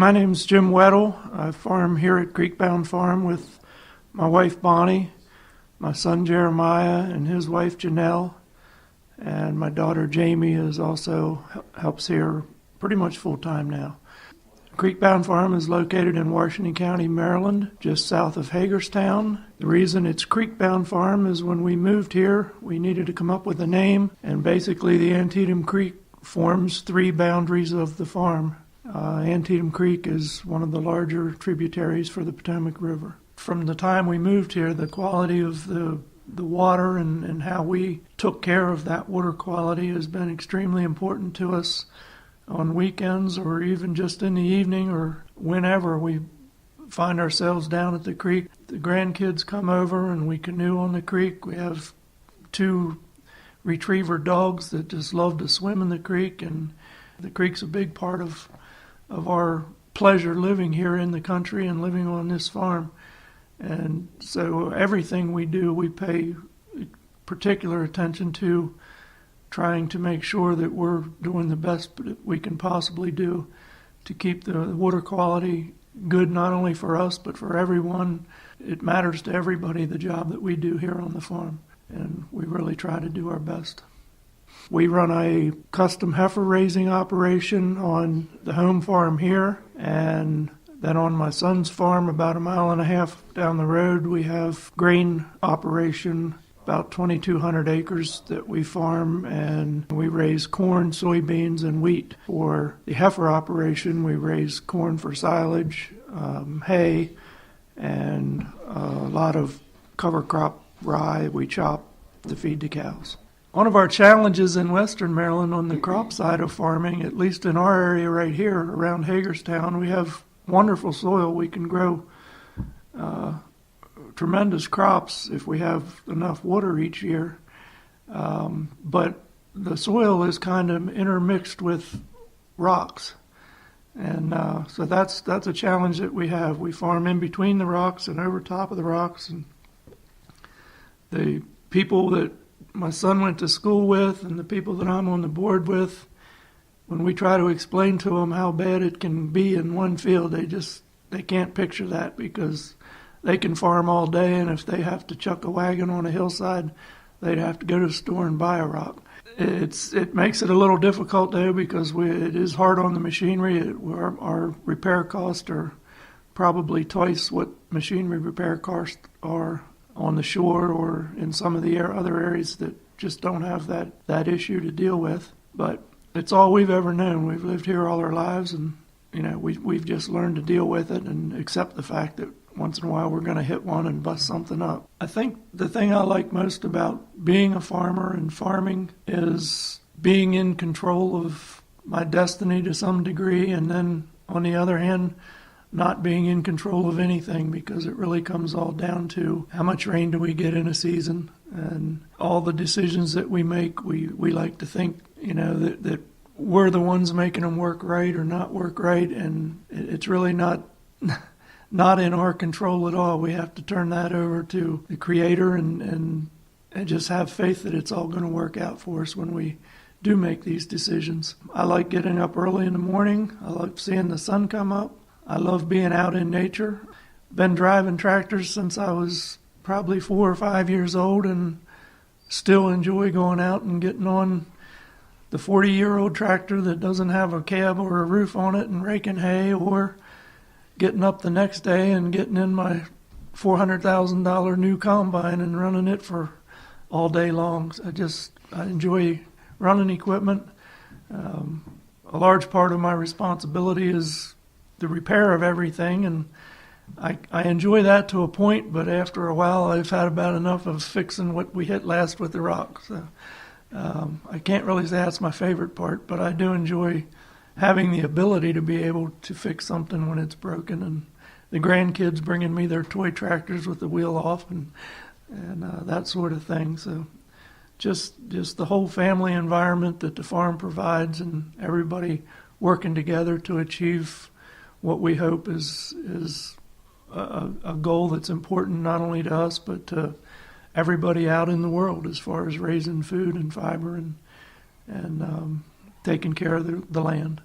My name's Jim Weddle. I farm here at Creekbound Farm with my wife Bonnie, my son Jeremiah, and his wife Janelle, and my daughter Jamie is also helps here pretty much full time now. Creekbound Farm is located in Washington County, Maryland, just south of Hagerstown. The reason it's Creekbound Farm is when we moved here, we needed to come up with a name, and basically the Antietam Creek forms three boundaries of the farm. Antietam Creek is one of the larger tributaries for the Potomac River. From the time we moved here, the quality of the water and how we took care of that water quality has been extremely important to us on weekends or even just in the evening or whenever we find ourselves down at the creek. The grandkids come over and we canoe on the creek. We have two retriever dogs that just love to swim in the creek, and the creek's a big part of our pleasure living here in the country and living on this farm. And so everything we do, we pay particular attention to trying to make sure that we're doing the best that we can possibly do to keep the water quality good, not only for us, but for everyone. It matters to everybody, the job that we do here on the farm, and we really try to do our best. We run a custom heifer raising operation on the home farm here, and then on my son's farm about 1.5 miles down the road, we have grain operation, about 2,200 acres that we farm, and we raise corn, soybeans, and wheat. For the heifer operation, we raise corn for silage, hay, and a lot of cover crop rye we chop to feed the cows. One of our challenges in western Maryland on the crop side of farming, at least in our area right here around Hagerstown, we have wonderful soil. We can grow tremendous crops if we have enough water each year. But the soil is kind of intermixed with rocks. And so that's a challenge that we have. We farm in between the rocks and over top of the rocks. And the people that my son went to school with and the people that I'm on the board with, when we try to explain to them how bad it can be in one field, they can't picture that, because they can farm all day, and if they have to chuck a wagon on a hillside, they'd have to go to the store and buy a rock. It makes it a little difficult though, because it is hard on the machinery. Our repair costs are probably twice what machinery repair costs are on the shore or in some of the other areas that just don't have that issue to deal with. But it's all we've ever known. We've lived here all our lives, and we've just learned to deal with it and accept the fact that once in a while we're going to hit one and bust something up. I think the thing I like most about being a farmer and farming is being in control of my destiny to some degree, and then on the other hand, not being in control of anything, because it really comes all down to how much rain do we get in a season, and all the decisions that we make, we like to think, that we're the ones making them work right or not work right, and it's really not in our control at all. We have to turn that over to the Creator and just have faith that it's all going to work out for us when we do make these decisions. I like getting up early in the morning. I like seeing the sun come up. I love being out in nature. Been driving tractors since I was probably 4 or 5 years old, and still enjoy going out and getting on the 40-year-old tractor that doesn't have a cab or a roof on it and raking hay, or getting up the next day and getting in my $400,000 new combine and running it for all day long. I enjoy running equipment. A large part of my responsibility is the repair of everything, and I enjoy that to a point, but after a while I've had about enough of fixing what we hit last with the rock. So I can't really say that's my favorite part, but I do enjoy having the ability to be able to fix something when it's broken, and the grandkids bringing me their toy tractors with the wheel off and that sort of thing. So just the whole family environment that the farm provides, and everybody working together to achieve what we hope is a goal that's important not only to us but to everybody out in the world, as far as raising food and fiber and taking care of the land.